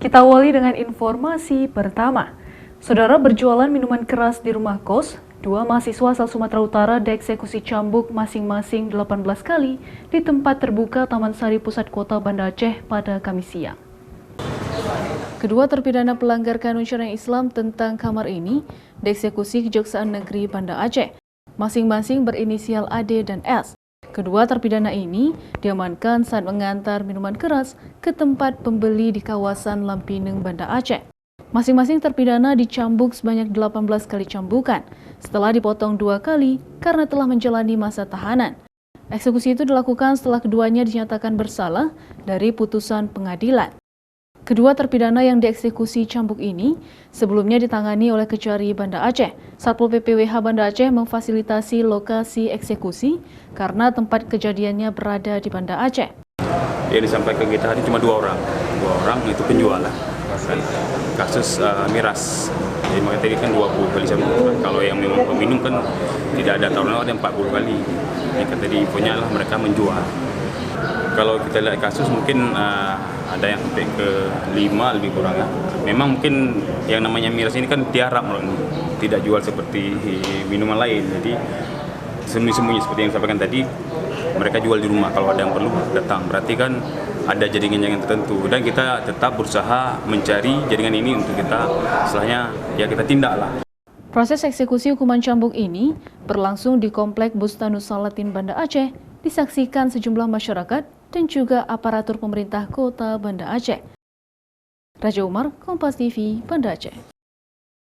Kita awali dengan informasi pertama. Saudara, berjualan minuman keras di rumah kos, dua mahasiswa asal Sumatera Utara dieksekusi cambuk masing-masing 18 kali di tempat terbuka Taman Sari Pusat Kota Banda Aceh pada Kamis siang. Kedua terpidana pelanggar kanun syariah Islam tentang kamar ini dieksekusi Kejaksaan Negeri Banda Aceh, masing-masing berinisial AD dan S. Kedua terpidana ini diamankan saat mengantar minuman keras ke tempat pembeli di kawasan Lampineng, Banda Aceh. Masing-masing terpidana dicambuk sebanyak 18 kali cambukan setelah dipotong 2 kali karena telah menjalani masa tahanan. Eksekusi itu dilakukan setelah keduanya dinyatakan bersalah dari putusan pengadilan. Kedua terpidana yang dieksekusi cambuk ini sebelumnya ditangani oleh Kejari Banda Aceh. Satpol PPWH Banda Aceh memfasilitasi lokasi eksekusi karena tempat kejadiannya berada di Banda Aceh. Yang disampaikan kita hari cuma dua orang itu penjual lah. Kasus miras. Jadi makanya tadi kan 20 kali cambukan. Kalau yang memang peminum kan tidak ada, tahun lalu ada 40 kali. Yang tadi infonya lah mereka menjual. Kalau kita lihat kasus mungkin ada yang sampai ke 5 lebih kurang. Memang mungkin yang namanya miras ini kan diharap tidak jual seperti minuman lain. Jadi sembunyi-sembunyi seperti yang saya sampaikan tadi, mereka jual di rumah. Kalau ada yang perlu datang, berarti kan ada jaringan-jaringan tertentu. Dan kita tetap berusaha mencari jaringan ini untuk kita setelahnya ya kita tindak lah. Proses eksekusi hukuman cambuk ini berlangsung di Komplek Bustanus Salatin Banda Aceh, disaksikan sejumlah masyarakat dan juga aparatur pemerintah Kota Banda Aceh. Raja Umar, Kompas TV, Banda Aceh.